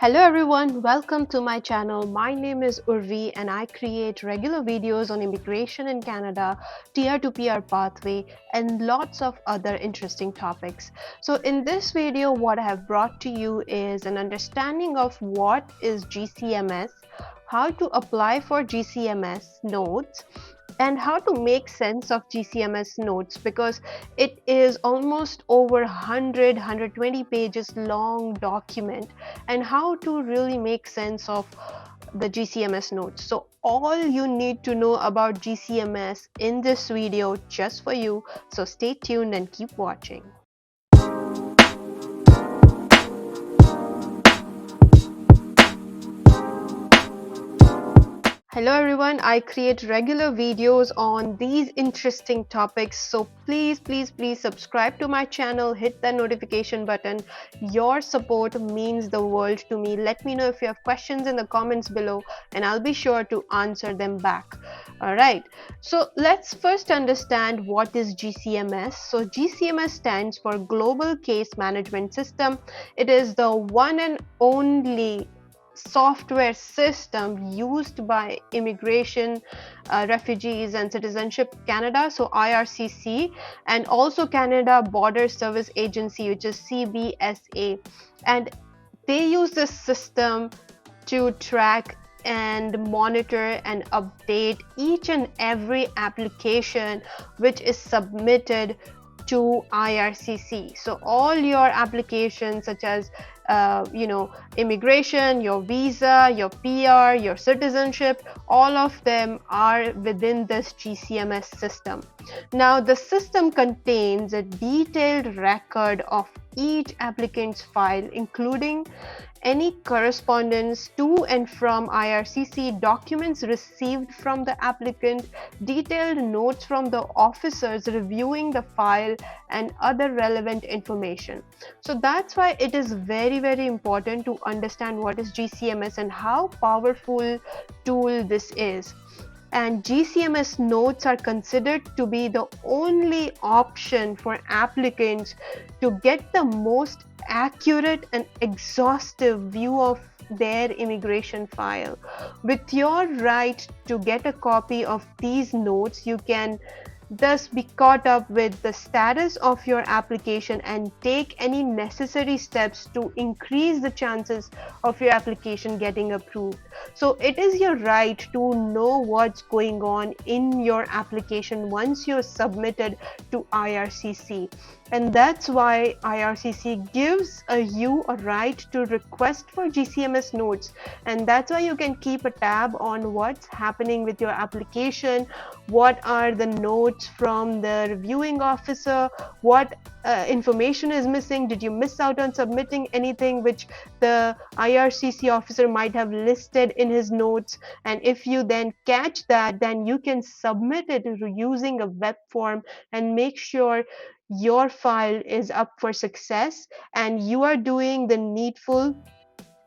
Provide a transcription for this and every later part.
Hello everyone, welcome to my channel. My name is Urvi and I create regular videos on immigration in Canada, tier to PR pathway and lots of other interesting topics. So in this video what I have brought to you is an understanding of what is GCMS, how to apply for GCMS notes, and how to make sense of GCMS notes because it is almost over 120 pages long document, and how to really make sense of the GCMS notes. So all you need to know about GCMS in this video just for you. So stay tuned and keep watching. Hello everyone, I create regular videos on these interesting topics, so please subscribe to my channel, hit the notification button. Your support means the world to me. Let me know if you have questions in the comments below and I'll be sure to answer them back. Alright, so let's first understand what is GCMS. So GCMS stands for Global Case Management System. It is the one and only software system used by Immigration, Refugees and Citizenship Canada, so IRCC, and also Canada Border Service Agency, which is CBSA, and they use this system to track and monitor and update each and every application which is submitted to IRCC. So all your applications such as immigration, your visa, your PR, your citizenship, all of them are within this GCMS system. Now the system contains a detailed record of each applicant's file, including any correspondence to and from IRCC, documents received from the applicant, detailed notes from the officers reviewing the file, and other relevant information. So that's why it is very important to understand what is GCMS and how powerful tool this is. And GCMS notes are considered to be the only option for applicants to get the most accurate and exhaustive view of their immigration file. With your right to get a copy of these notes, you can thus be caught up with the status of your application and take any necessary steps to increase the chances of your application getting approved. So it is your right to know what's going on in your application once you're submitted to IRCC. And that's why IRCC gives you a right to request for GCMS notes, and that's why you can keep a tab on what's happening with your application, what are the notes from the reviewing officer, what information is missing, did you miss out on submitting anything which the IRCC officer might have listed in his notes, and if you then catch that, then you can submit it using a web form and make sure your file is up for success and you are doing the needful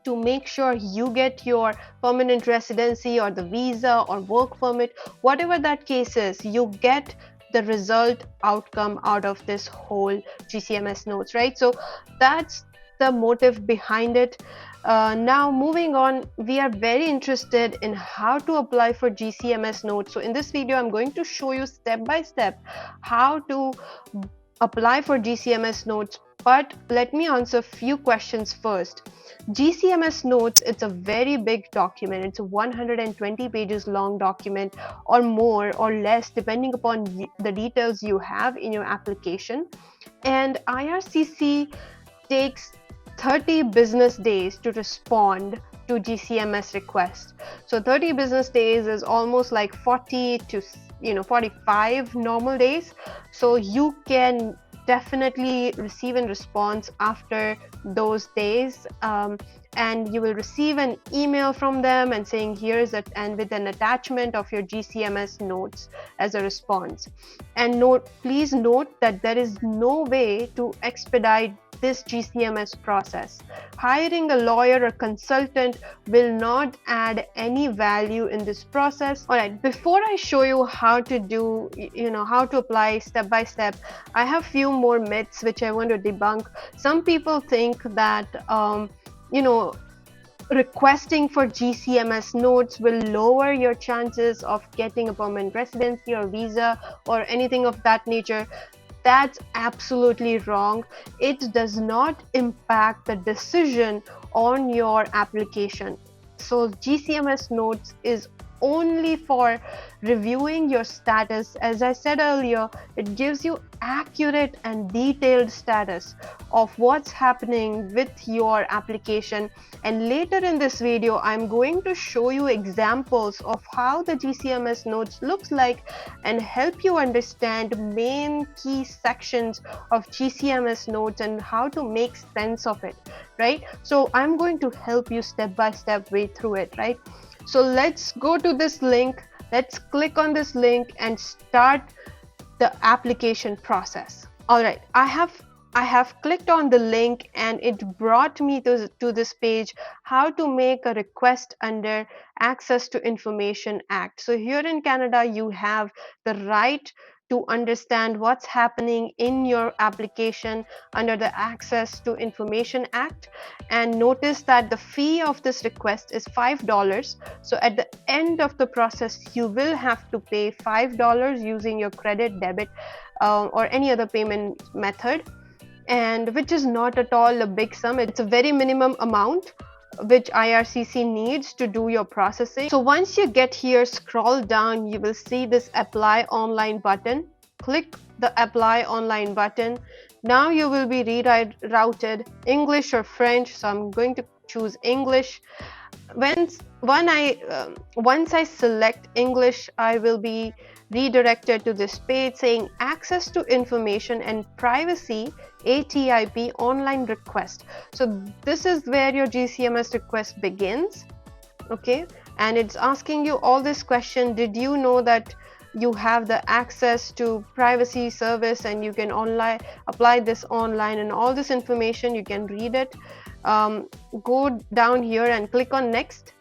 to make sure you get your permanent residency or the visa or work permit, whatever that case is, you get the result outcome out of this whole GCMS notes, right? So that's the motive behind it. Now moving on, we are very interested in how to apply for GCMS notes. So in this video, I'm going to show you step by step how to apply for GCMS notes, but let me answer a few questions first. GCMS notes, it's a very big document. It's a 120 pages long document or more or less depending upon the details you have in your application, and IRCC takes 30 business days to respond to GCMS request. So 30 business days is almost like 40 to 45 normal days. So you can definitely receive a response after those days, and you will receive an email from them and saying here's it, and with an attachment of your GCMS notes as a response. And please note that there is no way to expedite this GCMS process. Hiring a lawyer or consultant will not add any value in this process. Alright, before I show you how to do, how to apply step by step, I have few more myths which I want to debunk. Some people think that, requesting for GCMS notes will lower your chances of getting a permanent residency or visa or anything of that nature. That's absolutely wrong. It does not impact the decision on your application. So GCMS notes is only for reviewing your status. As I said earlier, it gives you accurate and detailed status of what's happening with your application. And later in this video, I'm going to show you examples of how the GCMS notes looks like and help you understand main key sections of GCMS notes and how to make sense of it, right? So I'm going to help you step by step way through it, right? So let's go to this link. Let's click on this link and start the application process. All right, I have clicked on the link and it brought me to this page, how to make a request under Access to Information Act. So here in Canada, you have the right to understand what's happening in your application under the Access to Information Act. And notice that the fee of this request is $5. So at the end of the process, you will have to pay $5 using your credit, debit, or any other payment method, and which is not at all a big sum. It's a very minimum amount which IRCC needs to do your processing. So once you get here, scroll down, you will see this Apply Online button. Click the Apply Online button. Now you will be rerouted English or French, so I'm going to choose English. Once I select English, I will be redirected to this page saying Access to Information and Privacy ATIP online request. So this is where your GCMS request begins, okay? And it's asking you all this question. Did you know that you have the access to privacy service and you can online apply this online, and all this information you can read it. Go down here and click on next.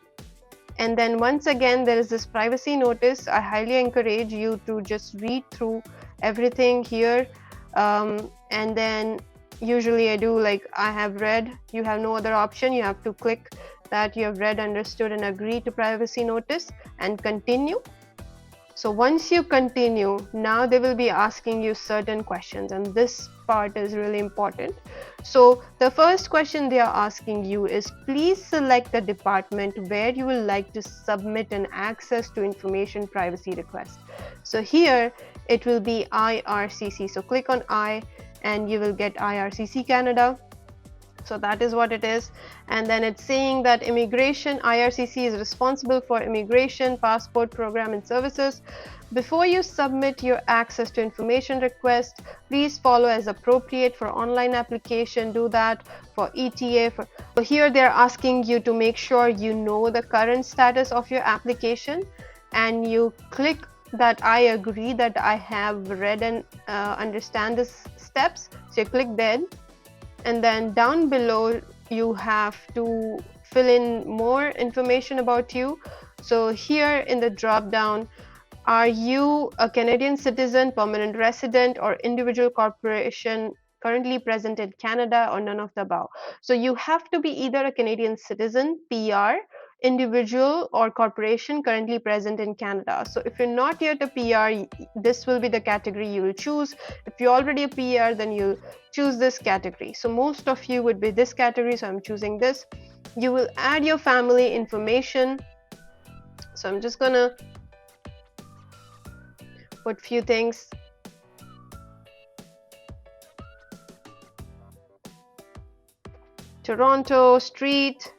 And then once again, there is this privacy notice. I highly encourage you to just read through everything here. And then usually I do like I have read. You have no other option. You have to click that you have read, understood, and agree to privacy notice and continue. So once you continue, now they will be asking you certain questions, and this part is really important. So the first question they are asking you is, please select the department where you would like to submit an Access to Information privacy request. So here it will be IRCC. So click on I and you will get IRCC Canada. So that is what it is. And then it's saying that immigration, IRCC is responsible for immigration, passport program and services. Before you submit your Access to Information request, please follow as appropriate. For online application, do that. For ETA, so here they're asking you to make sure you know the current status of your application, and you click that I agree that I have read and understand the steps. So you click then. And then down below, you have to fill in more information about you. So here in the drop down, are you a Canadian citizen, permanent resident, or individual corporation currently present in Canada, or none of the above? So you have to be either a Canadian citizen, PR, individual, or corporation currently present in Canada. So if you're not yet a PR, this will be the category you will choose. If you're already a PR, then you'll choose this category. So most of you would be this category, so I'm choosing this. You will add your family information. So I'm just gonna put few things. Toronto, street.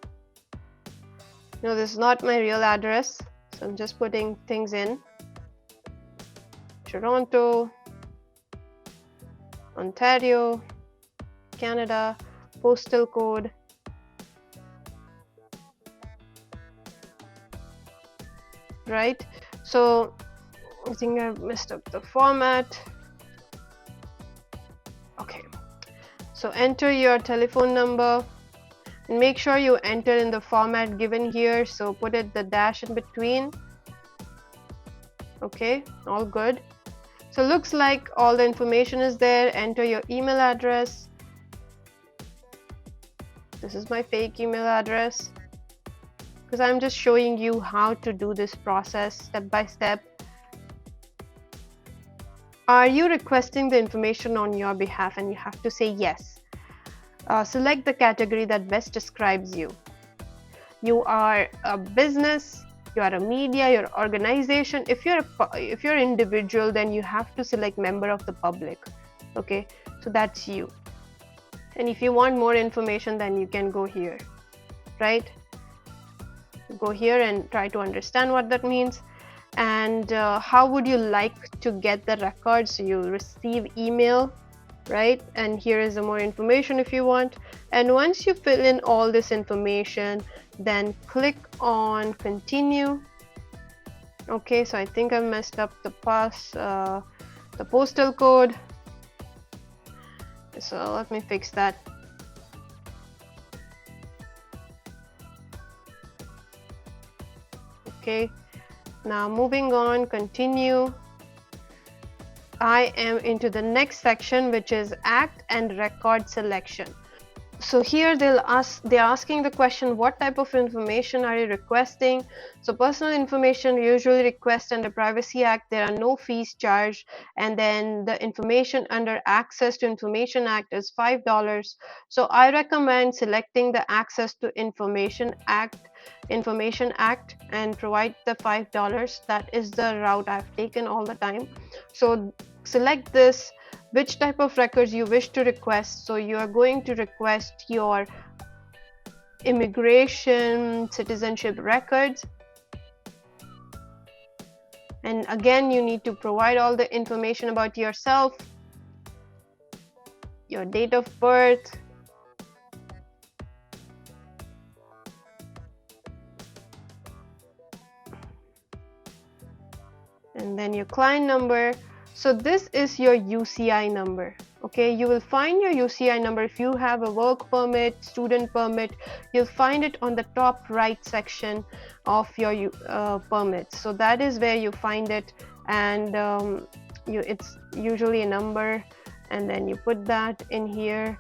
No, this is not my real address, so I'm just putting things in. Toronto, Ontario, Canada, postal code. Right? So I think I messed up the format. Okay. So enter your telephone number. And make sure you enter in the format given here, so put it the dash in between. Okay, all good. So looks like all the information is there. Enter your email address. This is my fake email address. because I'm just showing you how to do this process step by step. Are you requesting the information on your behalf? And you have to say yes. Select the category that best describes you. You are a business, you are a media, your organization. If you're individual, then you have to select member of the public. Okay, so that's you. And if you want more information, then you can go here, right? Go here and try to understand what that means. And how would you like to get the records? So you receive email, right? And here is the more information if you want. And once you fill in all this information, then click on continue. Okay, so I think I messed up the postal code, so let me fix that. Okay, now moving on, continue. I am into the next section, which is act and record selection. So here they're asking the question, what type of information are you requesting? So personal information usually request under Privacy Act, there are no fees charged, and then the information under Access to Information Act is $5. So I recommend selecting the Access to Information Act and provide the $5. That is the route I've taken all the time. So select this, which type of records you wish to request. So you are going to request your immigration, citizenship records, and again you need to provide all the information about yourself, your date of birth, and then your client number. So this is your UCI number. Okay, you will find your UCI number if you have a work permit, student permit. You'll find it on the top right section of your permits. So that is where you find it, and it's usually a number, and then you put that in here.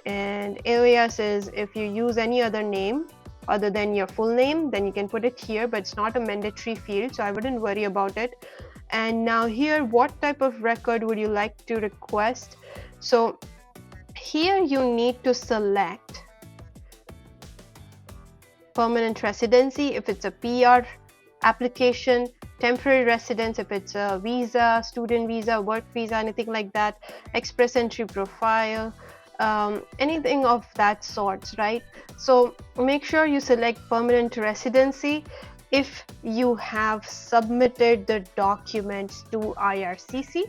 And alias is if you use any other name other than your full name, then you can put it here, but it's not a mandatory field, so I wouldn't worry about it. And now here, what type of record would you like to request? So here you need to select permanent residency if it's a PR application, temporary residence if it's a visa, student visa, work visa, anything like that, express entry profile, anything of that sorts, right? So make sure you select permanent residency if you have submitted the documents to IRCC.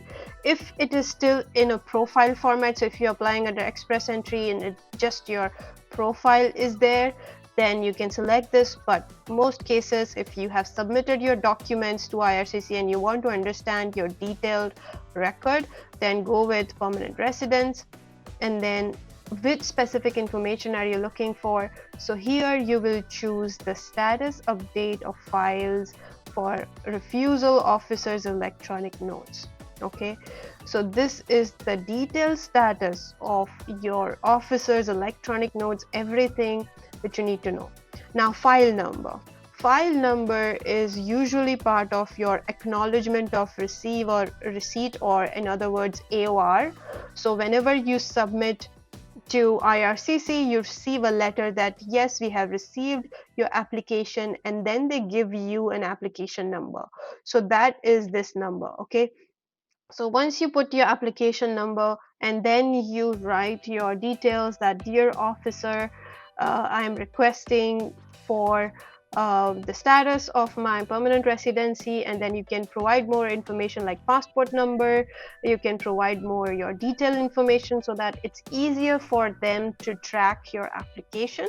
If it is still in a profile format, so if you're applying under express entry and just your profile is there, then you can select this. But most cases, if you have submitted your documents to IRCC and you want to understand your detailed record, then go with permanent residence. And then which specific information are you looking for? So here you will choose the status update of files for refusal officer's electronic notes. Okay, so this is the detailed status of your officer's electronic notes, everything that you need to know. Now file number. File number is usually part of your acknowledgement of receipt, or in other words AOR. So whenever you submit to IRCC, you receive a letter that yes, we have received your application, and then they give you an application number. So that is this number. Okay, so once you put your application number and then you write your details that dear officer, I am requesting for the status of my permanent residency, and then you can provide more information like passport number. You can provide more your detailed information so that it's easier for them to track your application.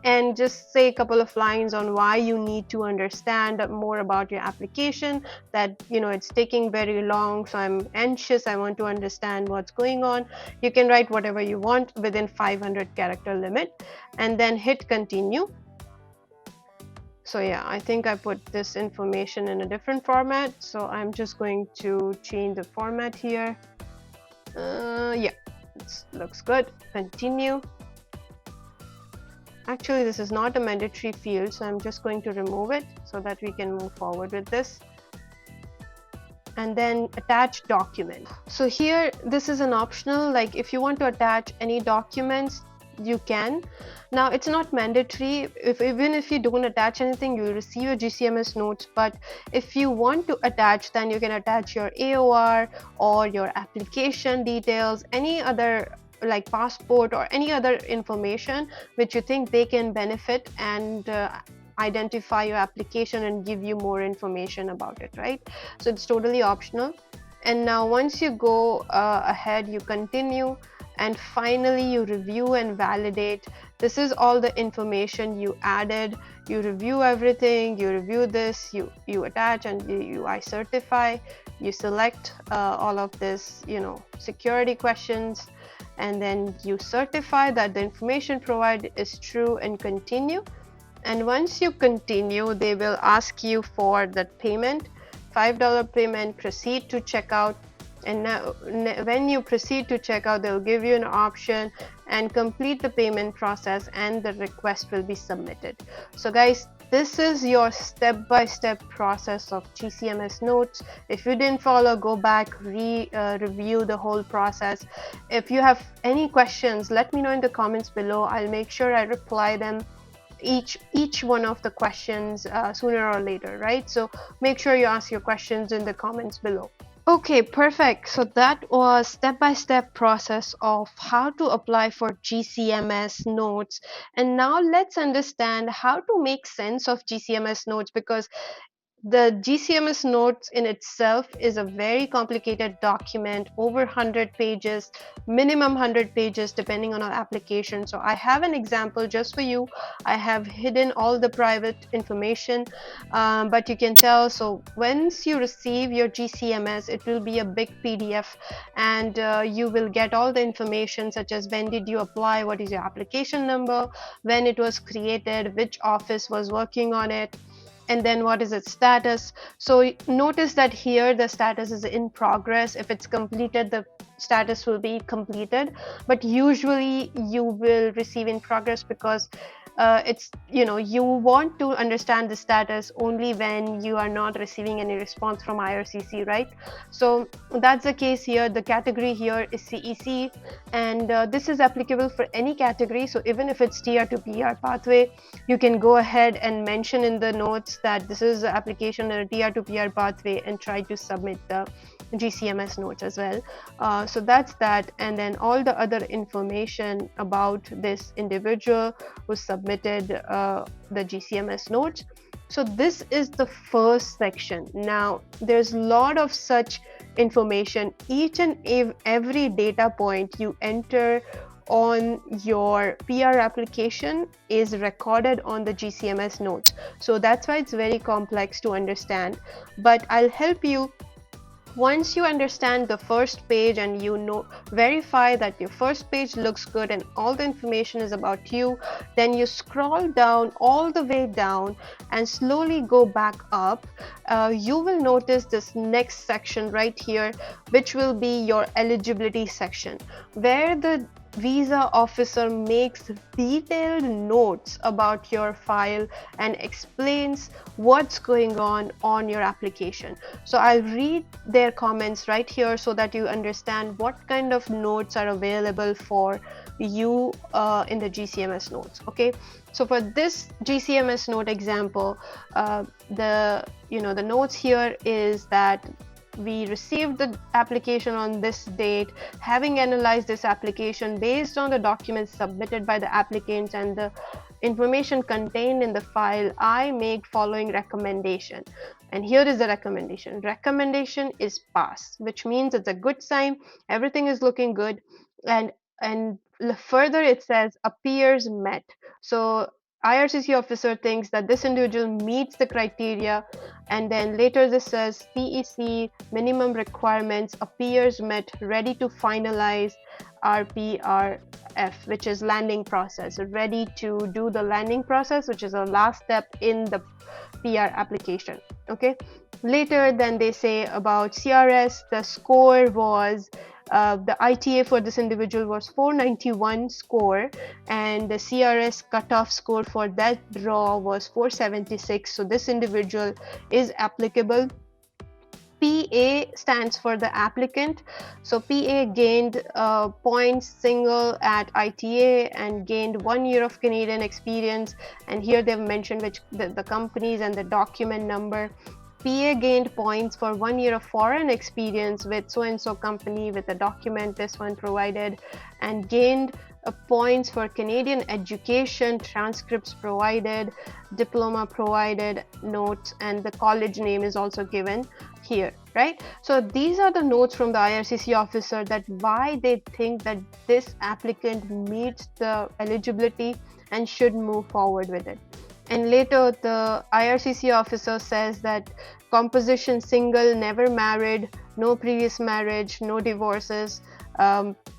And just say a couple of lines on why you need to understand more about your application, that it's taking very long, so I'm anxious, I want to understand what's going on. You can write whatever you want within 500 character limit, and then hit continue. So yeah, I think I put this information in a different format, so I'm just going to change the format here. Yeah, it looks good. Continue. Actually, this is not a mandatory field, so I'm just going to remove it so that we can move forward with this. And then attach document. So here, this is an optional, like if you want to attach any documents, you can. Now it's not mandatory. Even if you don't attach anything, you'll receive your GCMS notes, but if you want to attach, then you can attach your AOR or your application details, any other like passport or any other information which you think they can benefit and identify your application and give you more information about it, right? So it's totally optional. And now once you go ahead, you continue, and finally you review and validate. This is all the information you added. You review everything, you review this, you attach, and I certify. You select all of this, security questions, and then you certify that the information provided is true and continue. And once you continue, they will ask you for the payment, $5 payment, proceed to checkout. And now when you proceed to checkout, they'll give you an option and complete the payment process, and the request will be submitted. So guys, this is your step-by-step process of GCMS notes. If you didn't follow, go back, review the whole process. If you have any questions, let me know in the comments below. I'll make sure I reply them each one of the questions sooner or later, right? So make sure you ask your questions in the comments below. Okay, perfect. So that was step-by-step process of how to apply for GCMS notes. And now let's understand how to make sense of GCMS notes, because the GCMS notes in itself is a very complicated document, over 100 pages, minimum 100 pages depending on our application. So I have an example just for you. I have hidden all the private information, but you can tell. So once you receive your GCMS, it will be a big PDF, and you will get all the information such as when did you apply, what is your application number, when it was created, which office was working on it, and then what is its status. So notice that here the status is in progress. If it's completed, the status will be completed, but usually you will receive in progress, because it's you want to understand the status only when you are not receiving any response from IRCC, right? So that's the case here. The category here is CEC, and this is applicable for any category. So even if it's TR to PR pathway, you can go ahead and mention in the notes that this is the application and a TR to PR pathway, and try to submit the GCMS notes as well. So that's that. And then all the other information about this individual who submitted the GCMS notes. So this is the first section. Now there's a lot of such information. Each and every data point you enter on your PR application is recorded on the GCMS notes. So that's why it's very complex to understand, but I'll help you. Once you understand the first page and verify that your first page looks good and all the information is about you, then you scroll down all the way down and slowly go back up. You will notice this next section right here, which will be your eligibility section, where the visa officer makes detailed notes about your file and explains what's going on your application. So I'll read their comments right here so that you understand what kind of notes are available for you in the GCMS notes. Okay, so for this GCMS note example, the notes here is that we received the application on this date. Having analyzed this application based on the documents submitted by the applicants and the information contained in the file, I make following recommendation. And here is the recommendation. Recommendation is pass, which means it's a good sign. Everything is looking good. And further it says appears met. So IRCC officer thinks that this individual meets the criteria, and then later this says CEC minimum requirements appears met, ready to finalize RPRF, which is landing process, ready to do the landing process, which is the last step in the PR application. Okay, later then they say about CRS, the score was The ITA for this individual was 491 score, and the CRS cutoff score for that draw was 476. So this individual is applicable. PA stands for the applicant. So PA gained points single at ITA and gained 1 year of Canadian experience. And here they've mentioned which the companies and the document number. PA gained points for 1 year of foreign experience with so and so company with the document this one provided, and gained points for Canadian education, transcripts provided, diploma provided, notes, and the college name is also given here, right? So these are the notes from the IRCC officer that why they think that this applicant meets the eligibility and should move forward with it. And later the IRCC officer says that composition single, never married, no previous marriage, no divorces,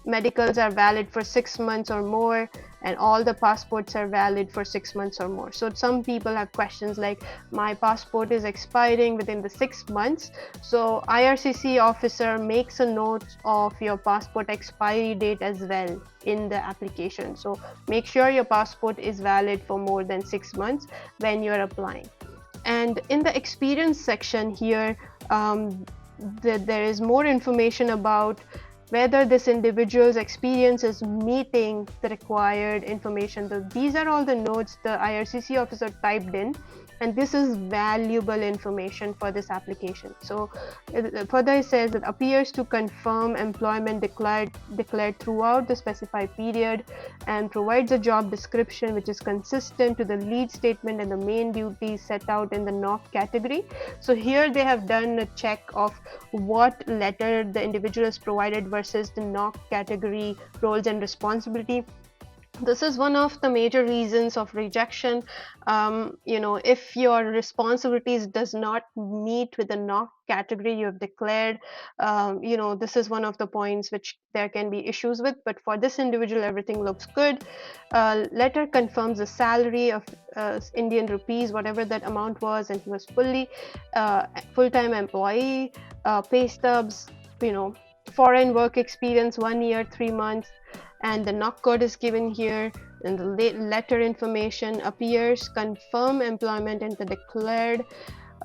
medicals are valid for 6 months or more, and all the passports are valid for 6 months or more. So some people have questions like, my passport is expiring within the 6 months. So IRCC officer makes a note of your passport expiry date as well in the application. So make sure your passport is valid for more than 6 months when you're applying. And in the experience section here, there is more information about whether this individual's experience is meeting the required information. So these are all the notes the IRCC officer typed in, and this is valuable information for this application. So further it says it appears to confirm employment declared throughout the specified period, and provides a job description which is consistent to the lead statement and the main duties set out in the NOC category. So here they have done a check of what letter the individual is provided versus the NOC category roles and responsibility. This is one of the major reasons of rejection. If your responsibilities does not meet with the NOC category you have declared, this is one of the points which there can be issues with. But for this individual, everything looks good. Letter confirms the salary of Indian rupees, whatever that amount was, and he was full-time employee. Pay stubs, foreign work experience 1 year 3 months, and the NOC code is given here, and the letter information appears, confirm employment and the declared.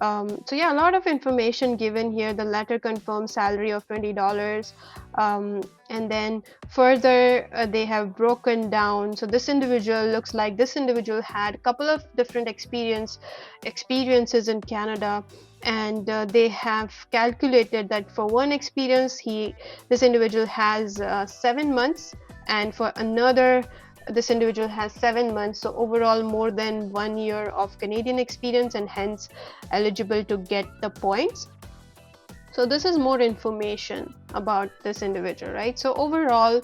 So yeah, a lot of information given here. The letter confirms salary of $20, and then further they have broken down. So this individual looks like this individual had a couple of different experiences in Canada, and they have calculated that for one experience this individual has 7 months, and for another this individual has 7 months. So overall more than 1 year of Canadian experience, and hence eligible to get the points. So this is more information about this individual, right? So overall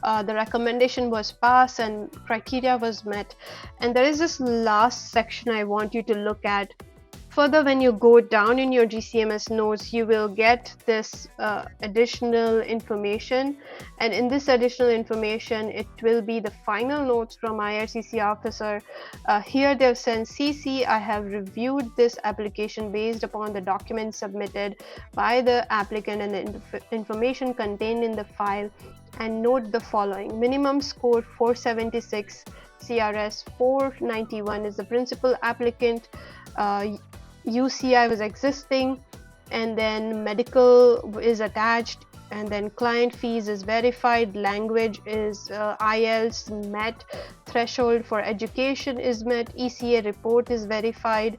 the recommendation was passed and criteria was met. And there is this last section I want you to look at. Further, when you go down in your GCMS notes, you will get this additional information, and in this additional information it will be the final notes from IRCC officer. Here they have sent CC, I have reviewed this application based upon the documents submitted by the applicant and the information contained in the file, and note the following: minimum score 476, CRS 491 is the principal applicant, UCI was existing, and then medical is attached, and then client fees is verified, language is IELTS met, threshold for education is met, ECA report is verified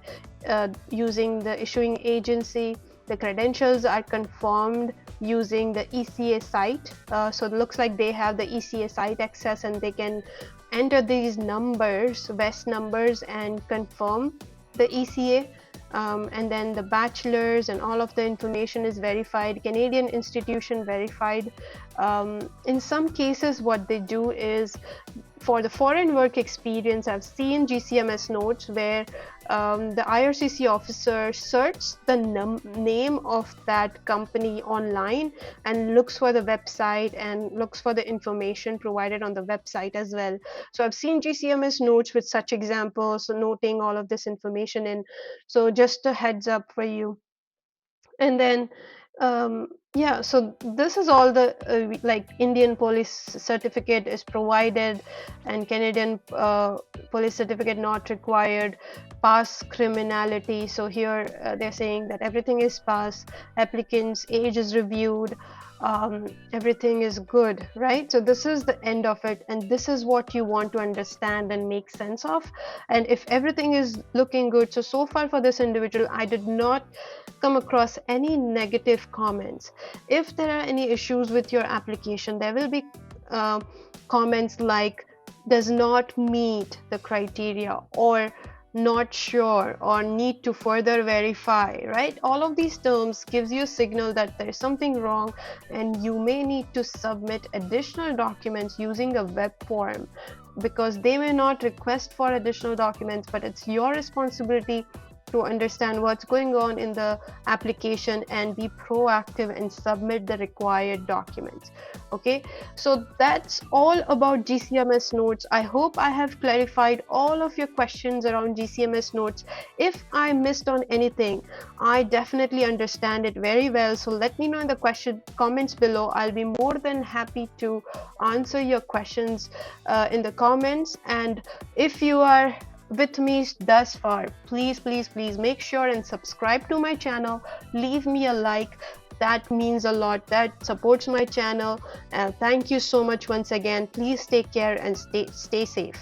using the issuing agency, the credentials are confirmed using the ECA site. So it looks like they have the ECA site access, and they can enter these numbers, VEST numbers, and confirm the ECA. And then the bachelor's and all of the information is verified, Canadian institution verified. In some cases what they do is, for the foreign work experience, I've seen GCMS notes where the IRCC officer searches the name of that company online and looks for the website and looks for the information provided on the website as well. So I've seen GCMS notes with such examples, noting all of this information in. So just a heads up for you. And then Yeah, so this is all the like Indian police certificate is provided and Canadian police certificate not required. Pass criminality. So here they're saying that everything is pass. Applicant's age is reviewed. Everything is good, right? So this is the end of it, and this is what you want to understand and make sense of. And if everything is looking good, so far for this individual, I did not come across any negative comments. If there are any issues with your application, there will be uh, comments like does not meet the criteria or not sure or need to further verify, right? All of these terms gives you a signal that there is something wrong and you may need to submit additional documents using a web form, because they may not request for additional documents, but it's your responsibility to understand what's going on in the application and be proactive and submit the required documents. Okay, so that's all about GCMS notes. I hope I have clarified all of your questions around GCMS notes. If I missed on anything, I definitely understand it very well, so let me know in the comments below. I'll be more than happy to answer your questions in the comments. And if you are with me thus far, please make sure and subscribe to my channel. Leave me a like, that means a lot, that supports my channel. Thank you so much once again. Please take care and stay safe.